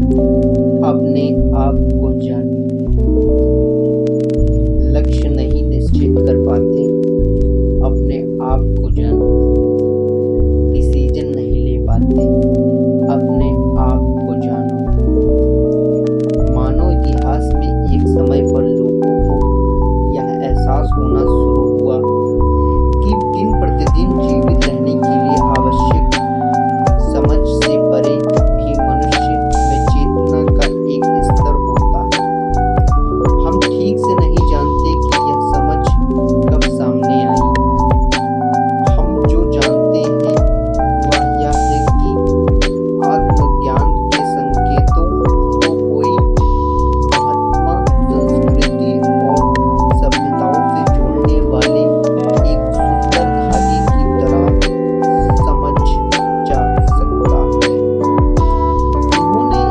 अपने आप को जानिए। लक्ष्य नहीं निश्चित कर पाते, अपने आप को जानो। डिसीजन नहीं ले पाते, अपने आप को जानो। मानव इतिहास में एक समय पर लोगों को यह एहसास होना शुरू हुआ कि दिन प्रतिदिन जीवित रहने के लिए आवश्यक समझ से परे भी मनुष्य में चेतना का एक स्तर होता है। हम ठीक से नहीं जानते कि यह समझ कब सामने आई। हम जो जानते हैं वह यह है कि आत्मज्ञान के संकेतों को कोई महात्मा संस्कृति और सभ्यताओं से जोड़ने वाले एक सुंदर धागे की तरह समझ जा सकता है। उन्होंने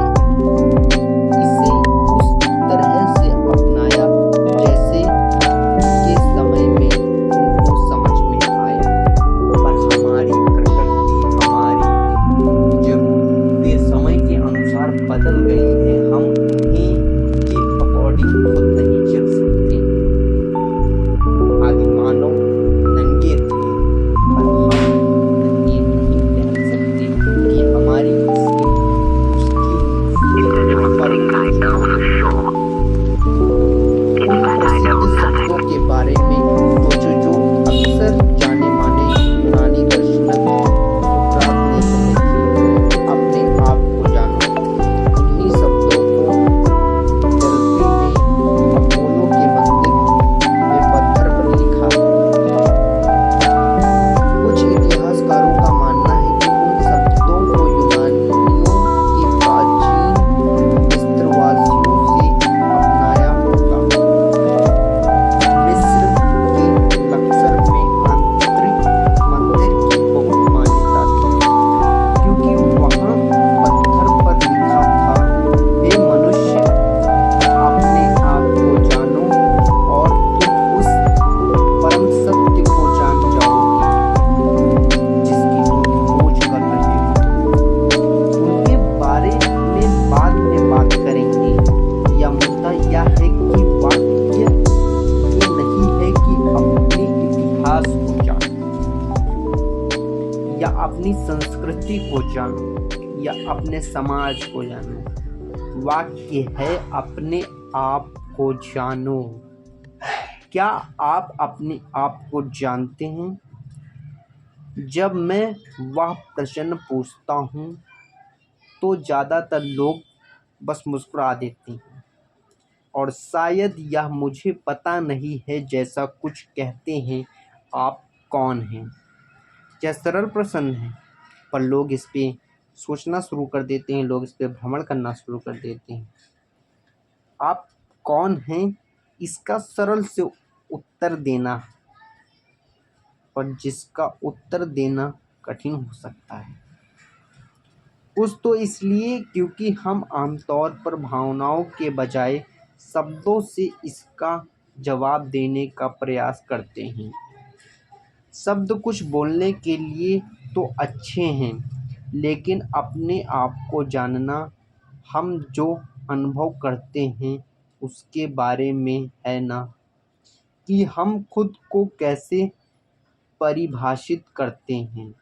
इसे उस तरह से अपनाया जैसे के समय में उनको समझ में आया, पर हमारी प्रकृति, हमारी जरूरतें समय के अनुसार बदल गई हैं। हम उन्हीं के अकॉर्डिंग खुद नहीं चल सकते। आदि मानव नंगे थे, पर हम नंगे नहीं टहल सकते क्योंकि हमारी उसकी फर्क नहीं है। उन प्रसिद्ध शब्दों के बारे में सोचो जो अक्सर जाने माने यूनानी दार्शनिक सुकरात ने कहे थे, अपने आप को जानो। उन्हीं शब्दों को डेल्फी में अपोलो के मंदिर में पत्थर पर लिखा। कुछ इतिहासकारों का मानना है कि उन शब्दों को यूनानियों के प्राचीन मिस्रवासियों से अपनाया होगा। मिस्र के लक्सर में आंतरिक मंदिर की बहुत मान्यता थी, क्योंकि वहां पत्थर पर लिखा था, हे मनुष्य, अपने आप को जानो और तुम उस परम सत्य को जान जाओगे जिसकी तुम खोज कर रहे हो। उनके बारे में बाद में बात करेंगे। यह मुद्दा यह है कि वाक्य ये नहीं है कि अपने इतिहास को जानो या अपनी संस्कृति को जानो या अपने समाज को जानो। वाक्य है अपने आप को जानो। क्या आप अपने आप को जानते हैं? जब मैं वह प्रश्न पूछता हूँ तो ज़्यादातर लोग बस मुस्कुरा देते हैं और शायद यह मुझे पता नहीं है जैसा कुछ कहते हैं, आप कौन हैं? यह सरल प्रश्न है, पर लोग इस पे सोचना शुरू कर देते हैं, लोग इस पे भ्रमण करना शुरू कर देते हैं। आप कौन हैं? इसका सरल से उत्तर देना, पर जिसका उत्तर देना कठिन हो सकता है। कुछ तो इसलिए क्योंकि हम आमतौर पर भावनाओं के बजाय शब्दों से इसका जवाब देने का प्रयास करते हैं। शब्द कुछ बोलने के लिए तो अच्छे हैं, लेकिन अपने आप को जानना हम जो अनुभव करते हैं उसके बारे में है ना, कि हम खुद को कैसे परिभाषित करते हैं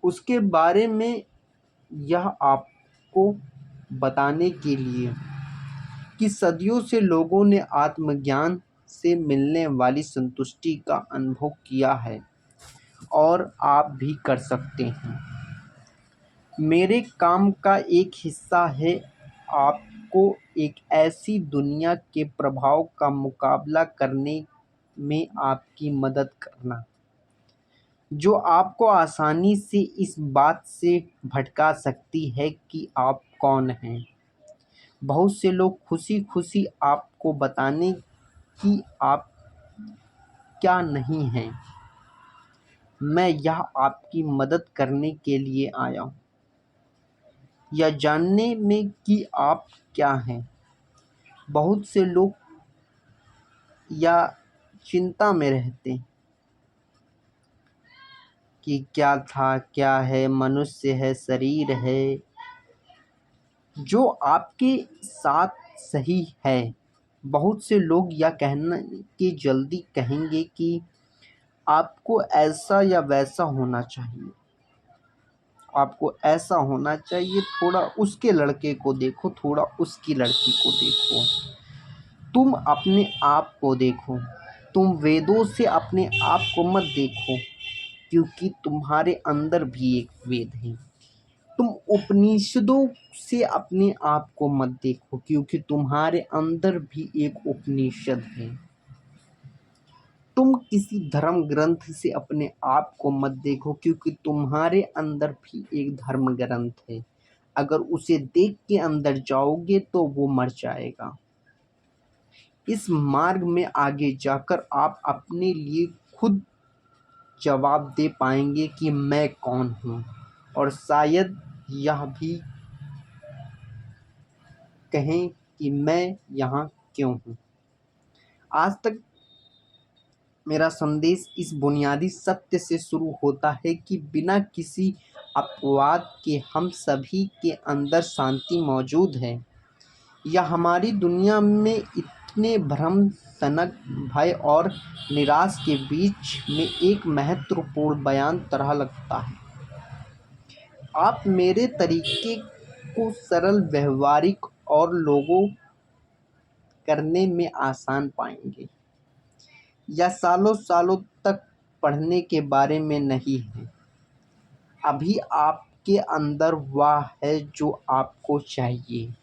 उसके बारे में। यह आपको बताने के लिए कि सदियों से लोगों ने आत्मज्ञान से मिलने वाली संतुष्टि का अनुभव किया है और आप भी कर सकते हैं। मेरे काम का एक हिस्सा है आपको एक ऐसी दुनिया के प्रभाव का मुकाबला करने में आपकी मदद करना जो आपको आसानी से इस बात से भटका सकती है कि आप कौन हैं। बहुत से लोग खुशी-खुशी आपको बताने कि आप क्या नहीं हैं। मैं यहाँ आपकी मदद करने के लिए आया हूँ, या जानने में कि आप क्या हैं। बहुत से लोग या चिंता में रहते हैं कि क्या था, क्या है, मनुष्य है, शरीर है, जो आपके साथ सही है। बहुत से लोग यह कहने के जल्दी कहेंगे कि आपको ऐसा या वैसा होना चाहिए, आपको ऐसा होना चाहिए, थोड़ा उसके लड़के को देखो, थोड़ा उसकी लड़की को देखो। तुम अपने आप को देखो, तुम वेदों से अपने आप को मत देखो, क्योंकि तुम्हारे अंदर भी एक वेद है। तुम उपनिषदों से अपने आप को मत देखो, क्योंकि तुम्हारे अंदर भी एक उपनिषद है। तुम किसी धर्म ग्रंथ से अपने आप को मत देखो, क्योंकि तुम्हारे अंदर भी एक धर्म ग्रंथ है। अगर उसे देख के अंदर जाओगे तो वो मर जाएगा। इस मार्ग में आगे जाकर आप अपने लिए खुद जवाब दे पाएंगे कि मैं कौन हूँ, और शायद यह भी कहें कि मैं यहाँ क्यों हूँ। आज तक मेरा संदेश इस बुनियादी सत्य से शुरू होता है कि बिना किसी अपवाद के हम सभी के अंदर शांति मौजूद है। यह हमारी दुनिया में इतने भ्रम, तनक, भय और निराश के बीच में एक महत्वपूर्ण बयान तरह लगता है। आप मेरे तरीके को सरल, व्यवहारिक और लोगों करने में आसान पाएंगे। यह सालों सालों तक पढ़ने के बारे में नहीं है। अभी आपके अंदर वह है जो आपको चाहिए।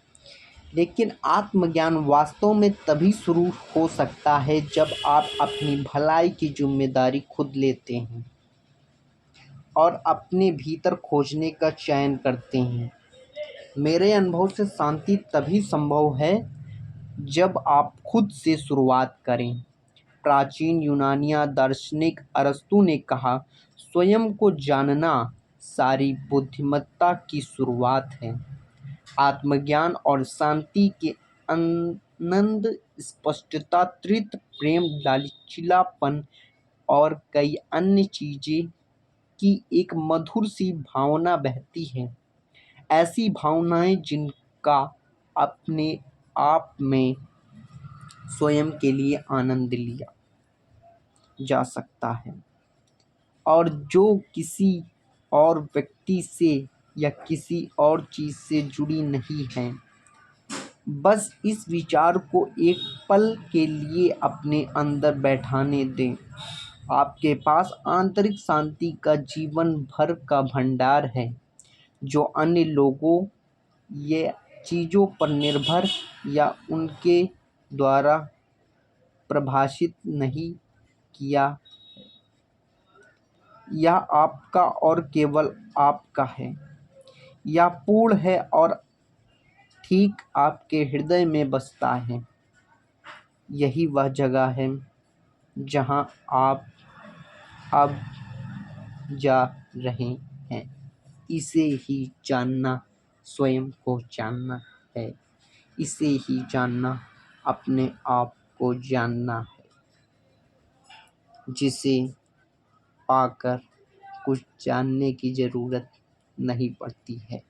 लेकिन आत्मज्ञान वास्तव में तभी शुरू हो सकता है जब आप अपनी भलाई की जिम्मेदारी खुद लेते हैं और अपने भीतर खोजने का चयन करते हैं। मेरे अनुभव से शांति तभी संभव है जब आप खुद से शुरुआत करें। प्राचीन यूनानिया दार्शनिक अरस्तु ने कहा, स्वयं को जानना सारी बुद्धिमत्ता की शुरुआत है। आत्मज्ञान और शांति के आनंद, स्पष्टता, तृप्त, प्रेम, लचीलापन और कई अन्य चीजें की एक मधुर सी भावना बहती है। ऐसी भावनाएं जिनका अपने आप में स्वयं के लिए आनंद लिया जा सकता है, और जो किसी और व्यक्ति से या किसी और चीज से जुड़ी नहीं है। बस इस विचार को एक पल के लिए अपने अंदर बैठाने दें। आपके पास आंतरिक शांति का जीवन भर का भंडार है, जो अन्य लोगों या चीज़ों पर निर्भर या उनके द्वारा प्रभाषित नहीं किया। यह आपका और केवल आपका है। यह पूर्ण है और ठीक आपके हृदय में बसता है। यही वह जगह है जहां आप अब जा रहे हैं। इसे ही जानना स्वयं को जानना है। इसे ही जानना अपने आप को जानना है, जिसे पाकर कुछ जानने की ज़रूरत नहीं पड़ती है।